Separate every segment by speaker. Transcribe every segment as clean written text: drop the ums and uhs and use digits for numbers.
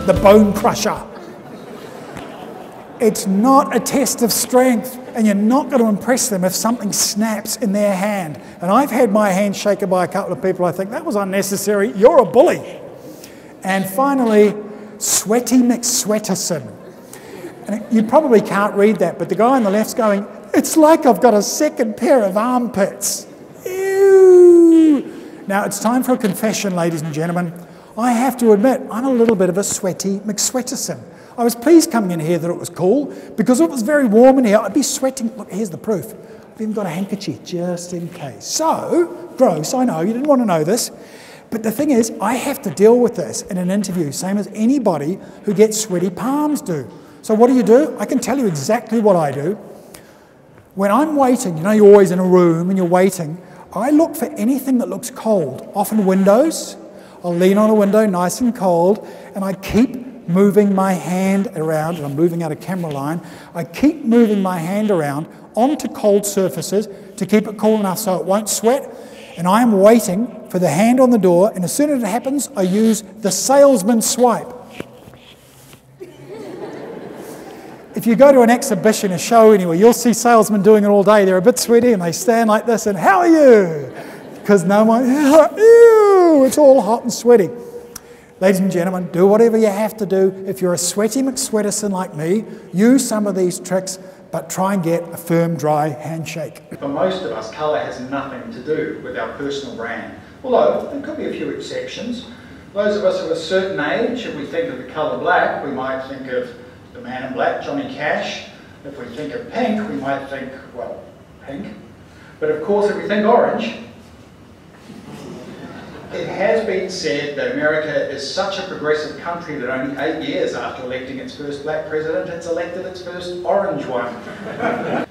Speaker 1: the bone crusher. It's not a test of strength, and you're not going to impress them if something snaps in their hand. And I've had my hand shaken by a couple of people. I think that was unnecessary. You're a bully. And finally, Sweaty McSweaterson. And you probably can't read that, but the guy on the left's going, "It's like I've got a second pair of armpits." Ew. Now, it's time for a confession, ladies and gentlemen. I have to admit, I'm a little bit of a Sweaty McSweaterson. I was pleased coming in here that it was cool, because if it was very warm in here, I'd be sweating. Look, here's the proof. I've even got a handkerchief, just in case. So, gross, I know, you didn't want to know this. But the thing is, I have to deal with this in an interview, same as anybody who gets sweaty palms do. So what do? I can tell you exactly what I do. When I'm waiting, you know, you're always in a room and you're waiting, I look for anything that looks cold, often windows. I'll lean on a window, nice and cold, and I keep moving my hand around, and I'm moving out of camera line, I keep moving my hand around onto cold surfaces to keep it cool enough so it won't sweat, and I am waiting for the hand on the door, and as soon as it happens, I use the salesman swipe. If you go to an exhibition, a show anywhere, you'll see salesmen doing it all day. They're a bit sweaty and they stand like this and, "How are you?" Because no one, ew, it's all hot and sweaty. Ladies and gentlemen, do whatever you have to do. If you're a Sweaty McSweaterson like me, use some of these tricks, but try and get a firm, dry handshake.
Speaker 2: For most of us, colour has nothing to do with our personal brand. Although, there could be a few exceptions. Those of us of a certain age, if we think of the colour black, we might think of the man in black, Johnny Cash. If we think of pink, we might think, well, pink. But of course, if we think orange, it has been said that America is such a progressive country that only 8 years after electing its first black president, it's elected its first orange one.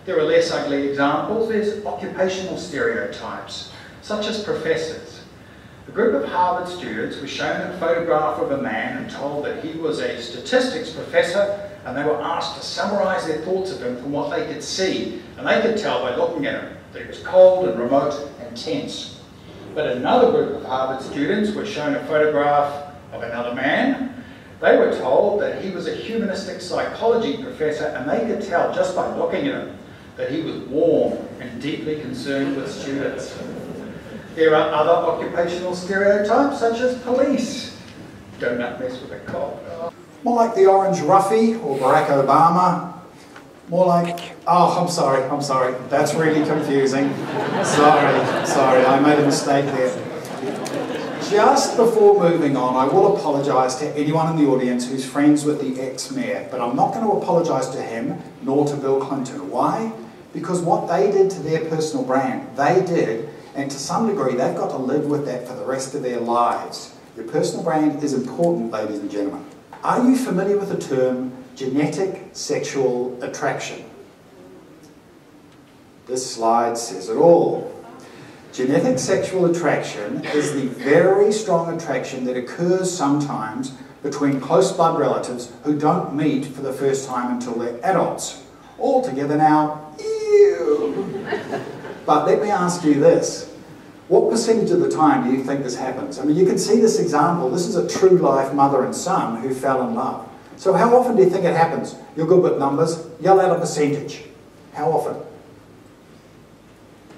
Speaker 2: There are less ugly examples. There's occupational stereotypes, such as professors. A group of Harvard students was shown a photograph of a man and told that he was a statistics professor, and they were asked to summarise their thoughts of him from what they could see. And they could tell by looking at him that he was cold and remote and tense. But another group of Harvard students were shown a photograph of another man. They were told that he was a humanistic psychology professor, and they could tell just by looking at him that he was warm and deeply concerned with students. There are other occupational stereotypes, such as police. Do not mess with a cop.
Speaker 1: More like the orange roughie or Barack Obama. More like, oh, I'm sorry, that's really confusing. Sorry, I made a mistake there. Just before moving on, I will apologise to anyone in the audience who's friends with the ex-mayor, but I'm not going to apologise to him, nor to Bill Clinton. Why? Because what they did to their personal brand, they did, and to some degree, they've got to live with that for the rest of their lives. Your personal brand is important, ladies and gentlemen. Are you familiar with the term genetic sexual attraction? This slide says it all. Genetic sexual attraction is the very strong attraction that occurs sometimes between close blood relatives who don't meet for the first time until they're adults. All together now, ew. But let me ask you this. What percentage of the time do you think this happens? I mean, you can see this example. This is a true life mother and son who fell in love. So how often do you think it happens? You're good with numbers. Yell out a percentage. How often?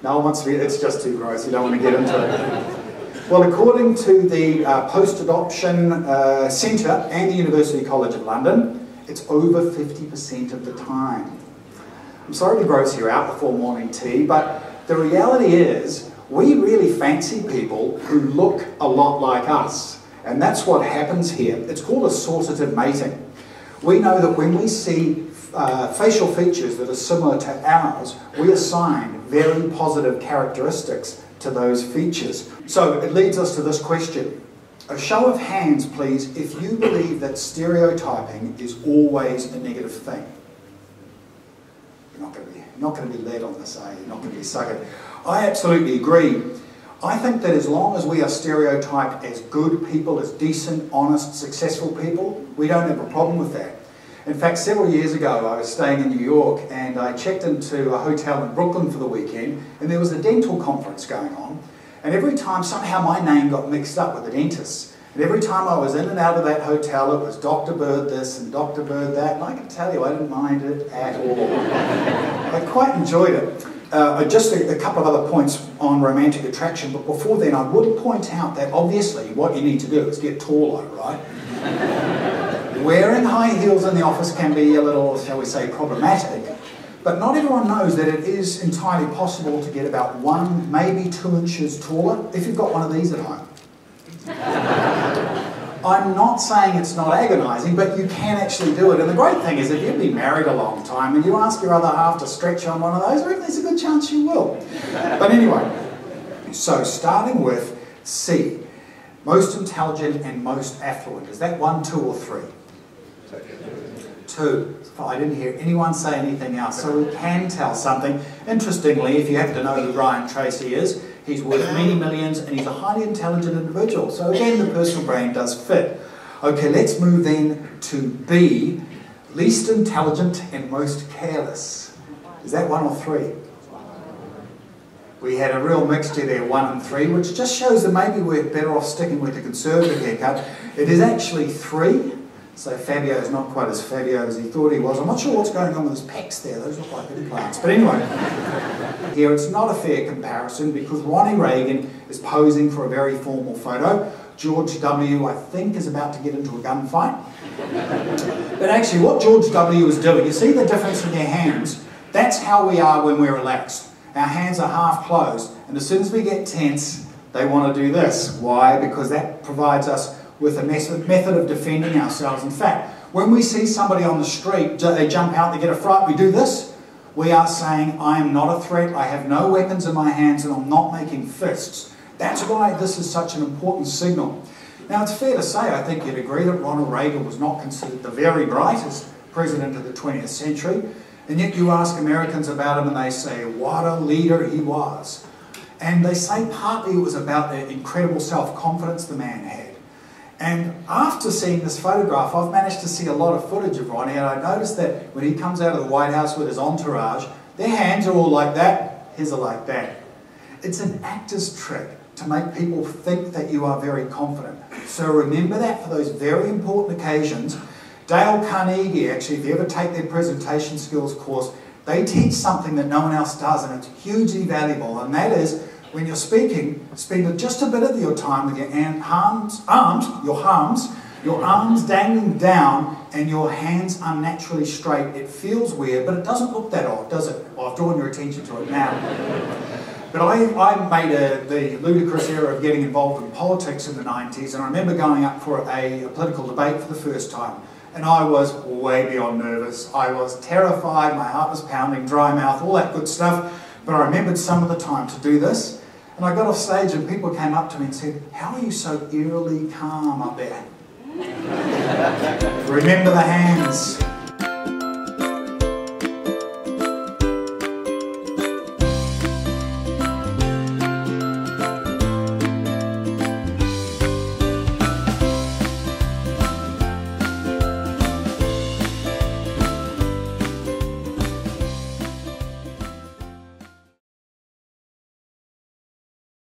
Speaker 1: No one wants to be, it's just too gross. You don't want to get into it. Well, according to the Post-Adoption Centre and the University College of London, it's over 50% of the time. I'm sorry to gross you out before morning tea, but the reality is we really fancy people who look a lot like us. And that's what happens here. It's called associative mating. We know that when we see facial features that are similar to ours, we assign very positive characteristics to those features. So it leads us to this question. A show of hands, please, if you believe that stereotyping is always a negative thing. You're not going to be led on this, are you? You're not going to be suckered. I absolutely agree. I think that as long as we are stereotyped as good people, as decent, honest, successful people, we don't have a problem with that. In fact, several years ago, I was staying in New York and I checked into a hotel in Brooklyn for the weekend, and there was a dental conference going on, and every time somehow my name got mixed up with the dentist.
Speaker 3: And every time I was in and out of that hotel, it was Dr. Bird this and Dr. Bird that, and I can tell you I didn't mind it at all. I quite enjoyed it. Just a couple of other points on romantic attraction, but before then I would point out that obviously what you need to do is get taller, right? Wearing high heels in the office can be a little, shall we say, problematic, but not everyone knows that it is entirely possible to get about 1, maybe 2 inches taller if you've got one of these at home. I'm not saying it's not agonising, but you can actually do it. And the great thing is, if you've been married a long time and you ask your other half to stretch on one of those, I reckon there's a good chance you will. But anyway, so starting with C, most intelligent and most affluent. Is that 1, 2 or 3? 2. I didn't hear anyone say anything else, so we can tell something. Interestingly, if you happen to know who Ryan Tracy is, he's worth many millions and he's a highly intelligent individual. So again, the personal brain does fit. Okay, let's move then to B, least intelligent and most careless. Is that 1 or 3? We had a real mixture there, 1 and 3, which just shows that maybe we're better off sticking with the conservative haircut. It is actually 3. So Fabio is not quite as Fabio as he thought he was. I'm not sure what's going on with his pecs there. Those look like implants. But anyway, here it's not a fair comparison because Ronnie Reagan is posing for a very formal photo. George W, I think, is about to get into a gunfight. But actually what George W is doing, you see the difference in their hands? That's how we are when we're relaxed. Our hands are half closed. And as soon as we get tense, they want to do this. Why? Because that provides us with a method of defending ourselves. In fact, when we see somebody on the street, they jump out, they get a fright, we do this. We are saying, I am not a threat, I have no weapons in my hands, and I'm not making fists. That's why this is such an important signal. Now, it's fair to say, I think you'd agree, that Ronald Reagan was not considered the very brightest president of the 20th century, and yet you ask Americans about him and they say, what a leader he was. And they say partly it was about the incredible self-confidence the man had. And after seeing this photograph, I've managed to see a lot of footage of Ronnie, and I noticed that when he comes out of the White House with his entourage, their hands are all like that, his are like that. It's an actor's trick to make people think that you are very confident. So remember that for those very important occasions. Dale Carnegie, actually, if you ever take their presentation skills course, they teach something that no one else does, and it's hugely valuable, and that is, when you're speaking, spend just a bit of your time with your arms dangling down and your hands unnaturally straight. It feels weird, but it doesn't look that odd, does it? Well, I've drawn your attention to it now. But I made the ludicrous error of getting involved in politics in the 90s, and I remember going up for a political debate for the first time. And I was way beyond nervous. I was terrified, my heart was pounding, dry mouth, all that good stuff. But I remembered some of the time to do this. And I got off stage and people came up to me and said, how are you so eerily calm up there? Remember the hands.